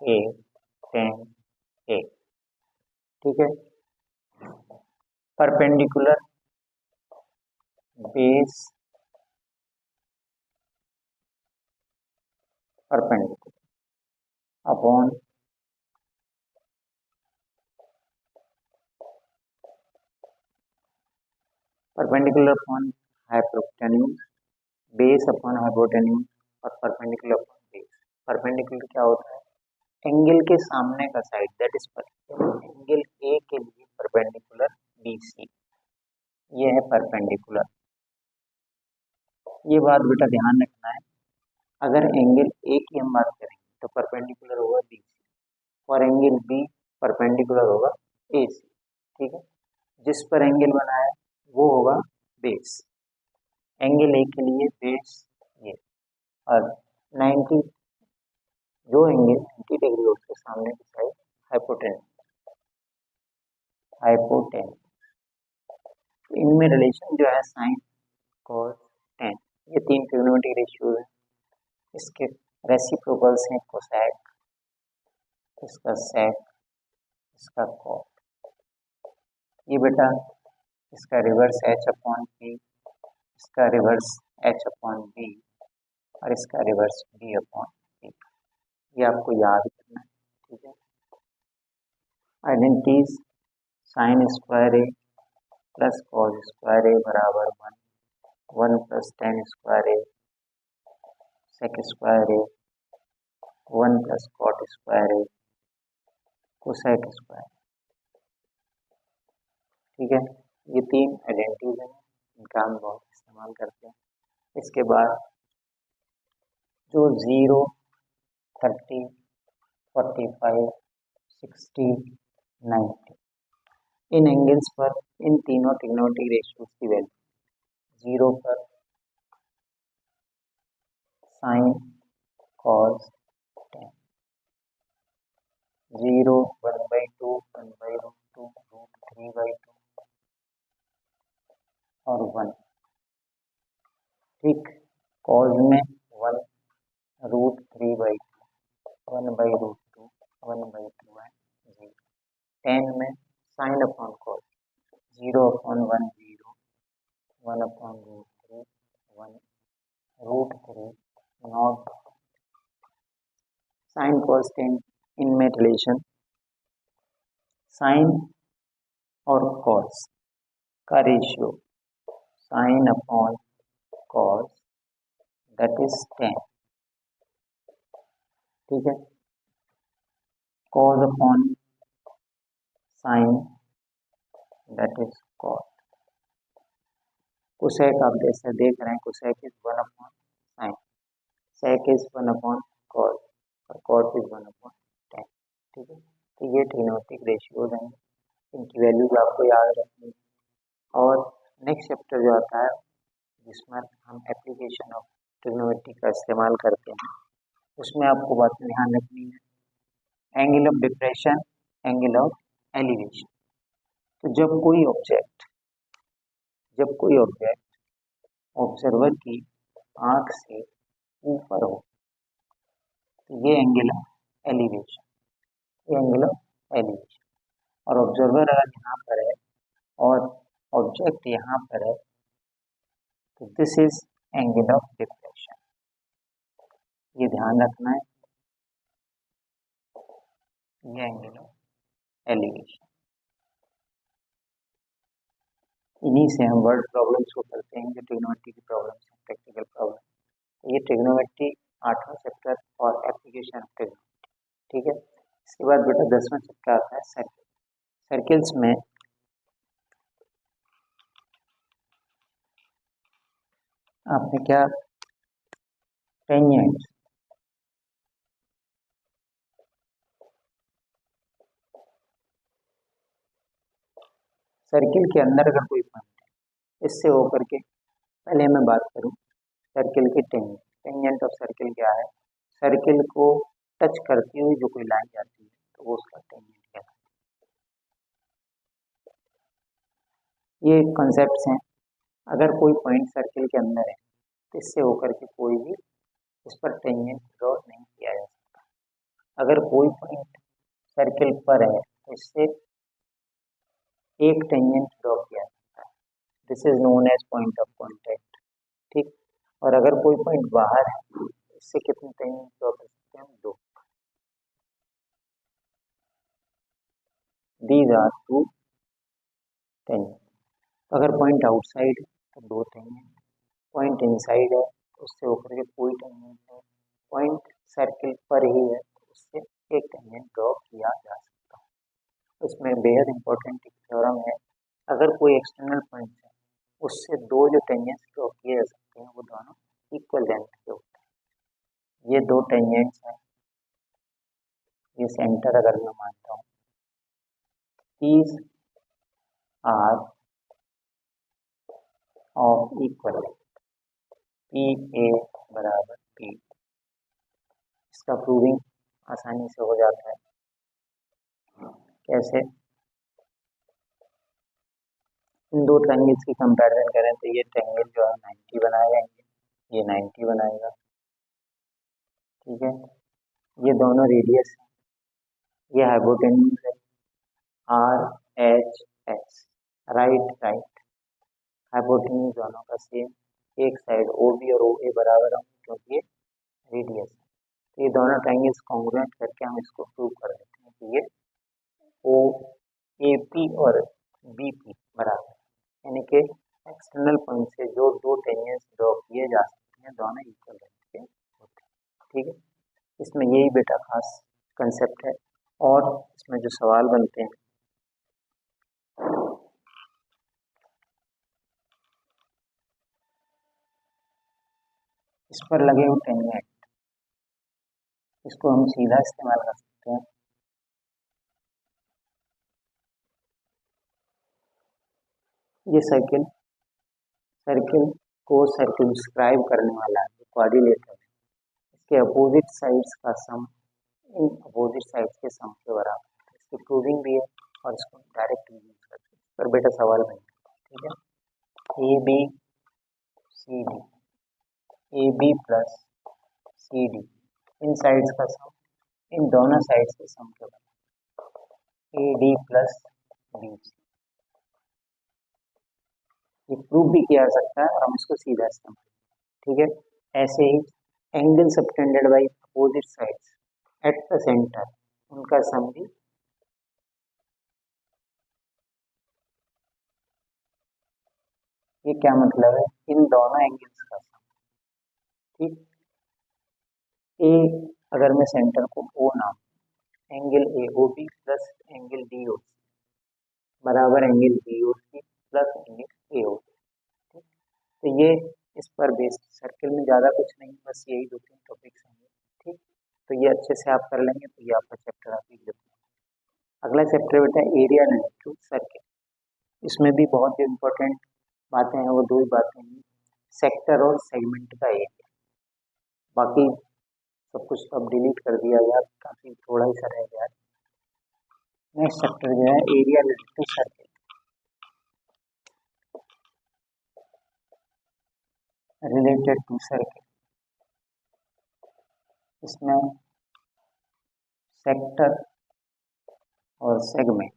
A ten ए। ठीक है, perpendicular base perpendicular upon perpendicular upon hypotenuse, base upon hypotenuse और परपेंडिकुलर अपॉन बेस। परपेंडिकुलर क्या होता है, एंगल के सामने का side, that is angle A के लिए परपेंडिकुलर बी सी, ये है परपेंडिकुलर। ये बात बेटा ध्यान रखना है, अगर एंगल ए की हम बात करेंगे तो परपेंडिकुलर होगा बी सी और एंगल बी परपेंडिकुलर होगा ए सी। ठीक है, जिस पर एंगल बना है वो होगा बेस, एंगल ए के लिए बेस ये, और 90 जो एंगल 90 डिग्री उसके सामने की साइड हाइपोटेन्यूज। इनमें रिलेशन जो है साइन कॉस टेन, ये 3 ट्रिग्नोमेट्रिक रेशियो है। इसके रेसिप्रोकल्स हैं कोसेक, इसका सेक, इसका कॉट। ये बेटा इसका रिवर्स एच अपॉन पी, इसका रिवर्स एच अपॉन बी और इसका रिवर्स बी अपॉन बी, ये आपको याद करना है। ठीक है, आइडेंटिटीज साइन स्क्वायर ए प्लस कॉस स्क्वायर ए बराबर 1 प्लस टेन स्क्वायर ए सेक स्क्वायर ए 1 प्लस कॉट स्क्वायर ए कोसेक स्क्वायर। ठीक है, ये तीन आइडेंटिटीज हैं, इनका हम बहुत इस्तेमाल करते हैं। इसके बाद जो 0, 30, 45, 60, 90 इन एंगल्स पर इन तीनों ट्रिग्नोमेट्रिक रेशियोज की वैल्यू 0 पर साइन कॉस टेन, 0 1/2 1/√2 √3/2 और 1। ठीक, कॉस में 1 √3/2 1/√2 1/2 है 0। टेन में sine upon cos 0/1 0 1/√3 1 √3 not. Sine cos tan इनमें रिलेशन साइन और कॉस का ratio sine upon cos that is 10। ठीक है, cos upon sine that is cos. Cosec आप जैसे देख रहे हैं, cosec is 1 upon sine, sec is 1 upon cos और कॉट इज 1 अपॉन 10। ठीक है, तो ये ट्रिग्नोमेट्रिक रेशियोज हैं, इनकी वैल्यूज आपको याद रखनी है। और नेक्स्ट चैप्टर जो आता है जिसमें हम एप्लीकेशन ऑफ ट्रिग्नोमेट्री का इस्तेमाल करते हैं, उसमें आपको बातें ध्यान रखनी है। Angle of depression, angle of elevation. तो जब कोई ऑब्जेक्ट ऑब्जर्वर की आंख से ऊपर हो तो ये एंगल ऑफ एलिवेशन, ये एंगल ऑफ एलिवेशन। और ऑब्जर्वर अगर यहाँ पर है और ऑब्जेक्ट यहाँ पर है तो this is angle of depression, ये ध्यान रखना है, ये एंगल ऑफ एलिवेशन। इन्हीं से हम वर्ड प्रॉब्लम्स को करते हैं, जो ट्रिग्नोमेट्री की प्रॉब्लम्स हैं, प्रैक्टिकल प्रॉब्लम। तो ये ट्रिग्नोमेट्री 8वां चैप्टर और एप्लीकेशन ऑफ ट्रिग्नोमेट्री। ठीक है, इसके बाद बेटा 10वां चैप्टर आता है सर्किल। सर्किल्स में आपने क्या टेंजेंट्स, सर्किल के अंदर अगर कोई पॉइंट है इससे होकर के, पहले मैं बात करूं सर्किल के टेंजेंट। टेंजेंट ऑफ सर्किल क्या है? सर्किल को टच करती हुई जो कोई लाइन जाती है तो वो उसका टेंजेंट कहलाता है। ये कॉन्सेप्ट्स हैं। अगर कोई पॉइंट सर्किल के अंदर है तो इससे होकर के कोई भी इस पर टेंजेंट ड्रॉ नहीं किया जा सकता। अगर कोई पॉइंट सर्किल पर है तो इससे एक टेंजेंट ड्रॉ किया जाता है, this is known as point of contact. ठीक, और अगर कोई पॉइंट बाहर है इससे कितने टेंजेंट ड्रॉ कर सकते हैं? 2। These are 2 tangent. अगर पॉइंट आउटसाइड है तो 2 टेंजेंट, पॉइंट इनसाइड है तो उससे होकर के कोई टेंजेंट नहीं, पॉइंट सर्किल पर ही है तो उससे एक टेंजेंट ड्रॉ किया जा सकता है। उसमें बेहद इंपॉर्टेंट एक थ्योरम है, अगर कोई एक्सटर्नल पॉइंट है उससे 2 जो टेंजेंट्स ड्रॉ किए जा सकते हैं वो दोनों इक्वल लेंथ के होते हैं। ये 2 टेंजेंट्स हैं, ये सेंटर अगर मैं मानता हूँ, these are of equal length, P A बराबर पी। इसका प्रूविंग आसानी से हो जाता है। कैसे? इन 2 ट्रायंगल्स की कंपैरिजन करें तो ये ट्रायंगल जो है 90 बनाएगा, ये 90 बनाएगा। ठीक है, ये दोनों रेडियस है, ये हाइपोटेन्यूज है R H S, right right. Hypotenuse दोनों का सेम, एक साइड ओ बी और ओ ए बराबर होंगे क्योंकि ये रेडियस है। तो ये दोनों ट्रायंगल्स कॉन्ग्रुएंट करके हम इसको प्रूव कर देते हैं कि ये ओ ए पी और बी पी बराबर, यानी कि एक्सटर्नल पॉइंट से जो दो टेंजेंट्स ड्रॉ किए जा सकते हैं दोनों इक्वल लेंथ के होते हैं। ठीक है, इसमें यही बेटा खास कंसेप्ट है। और इसमें जो सवाल बनते हैं, इस पर लगे हुए टेंजेंट, इसको हम सीधा इस्तेमाल कर सकते हैं। ये सर्किल सर्किल को सर्किल करने वाला जो कोऑर्डिनेटर है, इसके अपोजिट साइड्स का सम इन अपोजिट साइड्स के सम के बराबर है। इसकी प्रूविंग भी है और इसको डायरेक्ट यूज करते हैं। इस पर बेटा सवाल बनेगा। ठीक है, A B C D, A B plus C D, इन साइड्स का सम इन दोनों साइड्स के सम के बराबर, A D plus B C. ये प्रूव भी किया जा सकता है और हम इसको सीधा इस्तेमाल। ठीक है, ऐसे ही angle subtended by opposite sides at the centre, उनका सम भी ये क्या मतलब है, इन दोनों एंगल्स का सम। ठीक, ए अगर मैं सेंटर को ओ नाम, angle A O B plus angle D O C बराबर angle B O C plus angle A O C. तो ये इस पर बेस्ड सर्किल में ज़्यादा कुछ नहीं, बस यही दो तीन टॉपिक्स हैं। ठीक, तो ये अच्छे से आप कर लेंगे तो ये आपका चैप्टर आप लिख लेंगे। अगला चैप्टर बेटा एरिया रिलेटेड टू सर्किल। इसमें भी बहुत इम्पोर्टेंट बातें हैं, वो दो ही बातें हैं, सेक्टर और सेगमेंट का एरिया। बाकी सब कुछ तो अब डिलीट कर दिया गया, काफ़ी थोड़ा ही सा रह गया। नेक्स्ट चैप्टर जो है area related to circle. Related to circle, इसमें सेक्टर और सेगमेंट,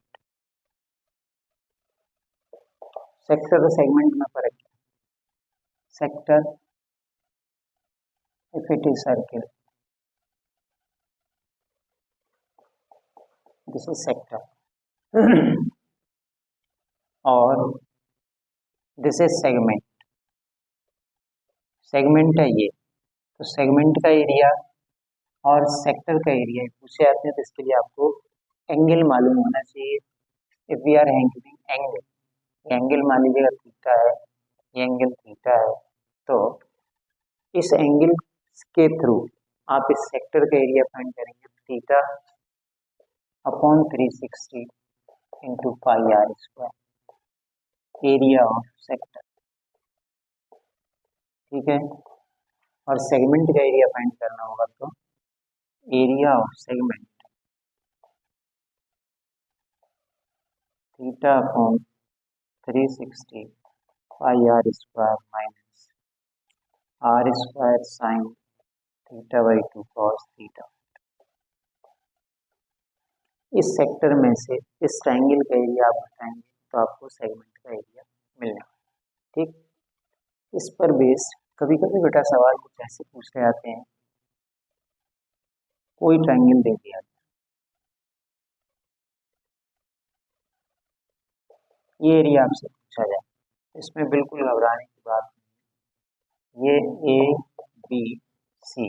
सेक्टर और सेगमेंट में फर्क है। Sector if it is circle, this is sector और दिस इज सेगमेंट। सेगमेंट है ये, तो सेगमेंट का एरिया और सेक्टर का एरिया पूछे जाते हैं, तो इसके लिए आपको एंगल मालूम होना चाहिए। If we are hanging angle, angle मान लीजिएगा थीटा है, ये एंगल थीटा है, तो इस एंगल के थ्रू आप इस सेक्टर का एरिया फाइंड करेंगे, theta upon 360 into pi R square, area of sector. ठीक है, और सेगमेंट का एरिया फाइंड करना होगा तो area of segment theta upon 360 pi R square minus R square sine theta by 2 cos theta. इस सेक्टर में से इस ट्रायंगल का एरिया आप बताएंगे तो आपको सेगमेंट का एरिया मिलने वाला। ठीक, इस पर बेस्ड कभी कभी बेटा सवाल कुछ ऐसे पूछे जाते हैं, कोई ट्रायंगल दे दिया, ये एरिया आपसे पूछा जाए, इसमें बिल्कुल घबराने की बात नहीं। ये ए बी सी,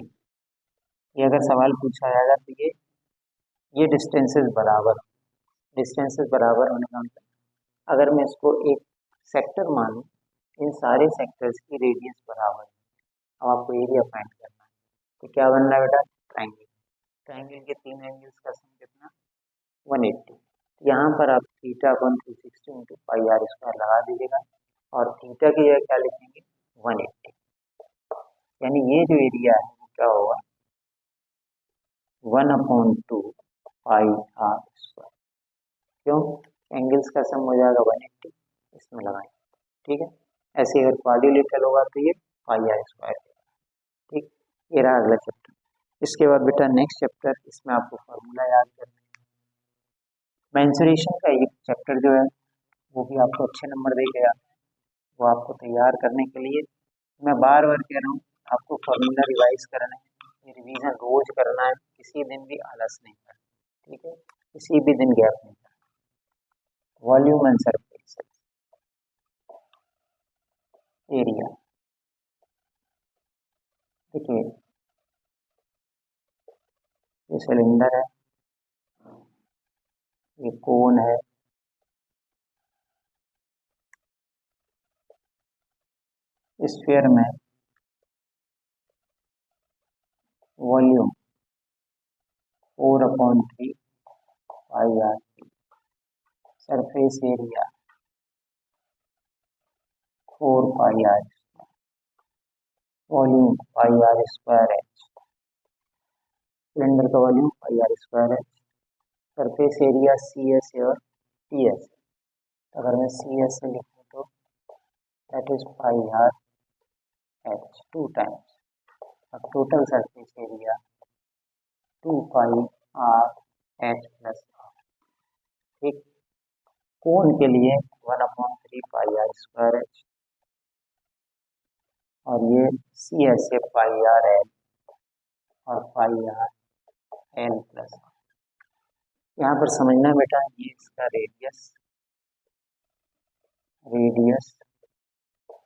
ये अगर सवाल पूछा जाएगा तो ये डिस्टेंसेस बराबर होने का मतलब, अगर मैं इसको एक सेक्टर मानूं, इन सारे सेक्टर्स की रेडियस बराबर है। अब आपको एरिया फाइंड करना है, तो क्या बनना है बेटा, ट्रायंगल। ट्रायंगल के तीन एंगल्स का सम कितना, 180। यहाँ पर आप theta upon 360 into pi R square लगा दीजिएगा और थीटा की जगह क्या लिखेंगे, 180। यानी ये जो एरिया है वो क्या होगा, 1/2 पाई आर स्क्वायर। क्यों, एंगल्स का सम हो जाएगा 180, इसमें लगाएंगे। ठीक है, ऐसे अगर क्वाड्रिलेटरल होगा तो ये पाई आर स्क्वायर। ठीक, ये रहा अगला चैप्टर। इसके बाद बेटा नेक्स्ट चैप्टर, इसमें आपको फार्मूला याद करना है। मेंसुरेशन का एक चैप्टर जो है वो भी आपको अच्छे नंबर दे गया, वो आपको तैयार करने के लिए मैं बार बार कह रहा हूँ, आपको फार्मूला रिवाइज करना है, ये रिवीजन रोज करना है, किसी दिन भी आलस नहीं करना। ठीक है, किसी भी दिन गैप नहीं करना। Volume and surface area. देखिए ये सिलेंडर है, ये कोन है, स्फीयर में volume 4/3 pi R, surface area 4 pi R, volume pi R square है, सिलेंडर का वॉल्यूम पाई आर स्क्वायर है, सरफेस एरिया सी एस और टी एस। अगर मैं सी एस से लिखूँ तो that is pi R H 2 times, अब total surface area 2 pi R H plus R. ठीक, कोण के लिए 1/3 पाई आर स्क्वायर एच, और ये सी एस से पाई आर एल और पाई आर एल प्लस। यहाँ पर समझना बेटा, ये इसका रेडियस,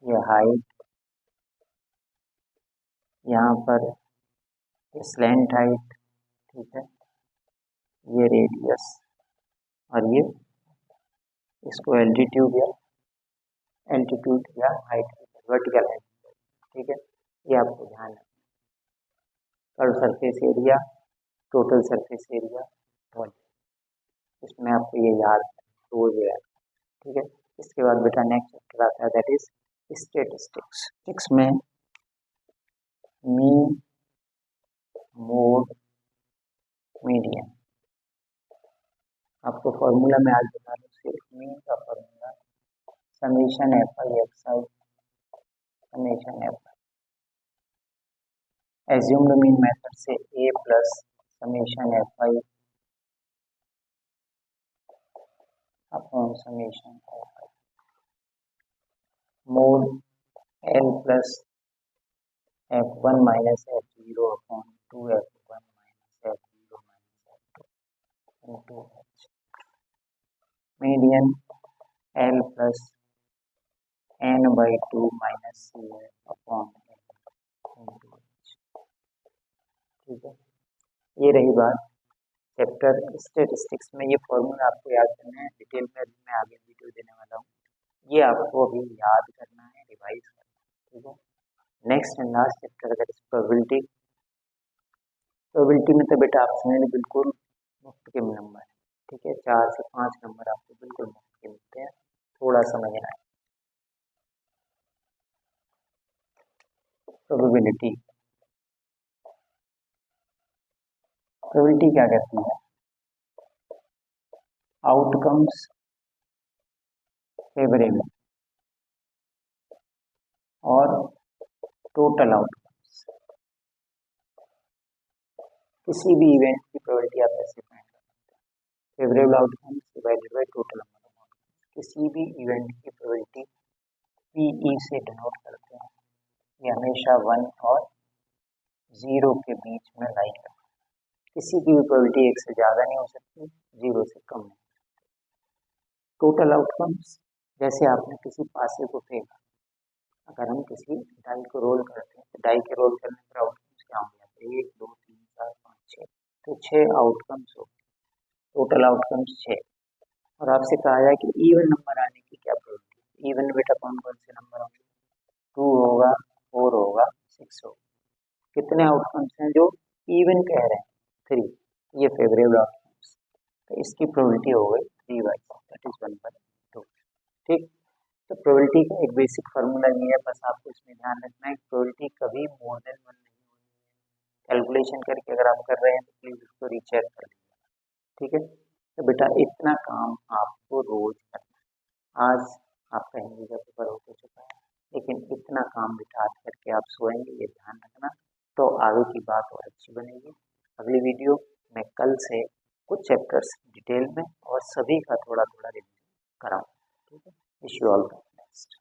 ये हाइट, यहाँ पर स्लैंट हाइट, ठीक है, ये रेडियस, और ये इसको एल्टीट्यूड या हाइट, वर्टिकल हाइट, ठीक है। ये आपको ध्यान रखना। Curve surface area, total surface area, volume, इसमें आपको ये याद रोज याद, ठीक है। इसके बाद बेटा नेक्स्ट चैप्टर आता है, दैट इज स्टैटिस्टिक्स। स्टैटिस्टिक्स में मीन, मोड, मीडियन, आपको फॉर्मूला में आज बता दूं, सिर्फ मीन का formula summation F I X I, summation F I, assumed mean method से A plus summation F I upon summation F I, mode L plus f1 minus f0 upon 2f1 minus f0 minus f2 into h, median l plus n/2 minus C upon n into h। ठीक है, ये रही बात chapter statistics में। ये formula आपको याद करना है, डिटेल में अभी मैं आगे वीडियो देने वाला हूँ, ये आपको अभी याद करना है, रिवाइज करना है, ठीक है। नेक्स्ट एंड लास्ट चैप्टर अगर प्रोबेबिलिटी, प्रोबेबिलिटी में तो बेटा आप समझ बिल्कुल मुफ्त के नंबर है, ठीक है, 4 से 5 नंबर आपको बिल्कुल मुफ्त के मिलते हैं, थोड़ा समझना है। प्रोबेबिलिटी, प्रोबेबिलिटी क्या कहती है, आउटकम्स फेवरेबल और टोटल आउटकम्स, किसी भी इवेंट की प्रोबेबिलिटी आप ऐसे फाइंड कर सकते हैं, favourable outcomes divided by total number of outcomes. किसी भी इवेंट की प्रोबेबिलिटी पीई से डिनोट करते हैं, ये हमेशा 1 और 0 के बीच में लाई करता है, किसी की भी प्रोबेबिलिटी 1 से ज़्यादा नहीं हो सकती, 0 से कम नहीं। टोटल आउटकम्स, जैसे आपने किसी पासे को फेंका, अगर हम किसी डाई को रोल करते हैं तो डाई के रोल करने पर आउटकम्स क्या होंगे, 1 2 3 4 5 6, तो 6 आउटकम्स हो, टोटल आउटकम्स 6। और आपसे कहा जाए कि इवन नंबर आने की क्या प्रोबेबिलिटी, इवन बेटा कौन कौन से नंबर होंगे, 2 होगा, 4 होगा, 6 होगा। कितने आउटकम्स हैं जो इवन कह रहे हैं, 3, ये फेवरेबल आउटकम्स, तो इसकी प्रोबेबिलिटी हो गई 3/4, दैट इज 1/2। ठीक, तो प्रोबेबिलिटी का एक बेसिक फार्मूला ये है, बस आपको इसमें ध्यान रखना है, प्रोबेबिलिटी कभी मोर देन 1 नहीं होगी। कैलकुलेशन करके अगर आप कर रहे हैं तो प्लीज उसको रीचेक कर लीजिए, ठीक है। तो बेटा इतना काम आपको रोज करना है। आज आपका हिंदी का पेपर हो चुका है, लेकिन इतना काम बेटा आज करके आप सोएंगे, ये ध्यान रखना, तो आगे की बात और अच्छी बनेगी। अगली वीडियो में कल से कुछ चैप्टर्स डिटेल में और सभी का थोड़ा थोड़ा रिवीजन कराऊंगा, ठीक है। Wish you all the best.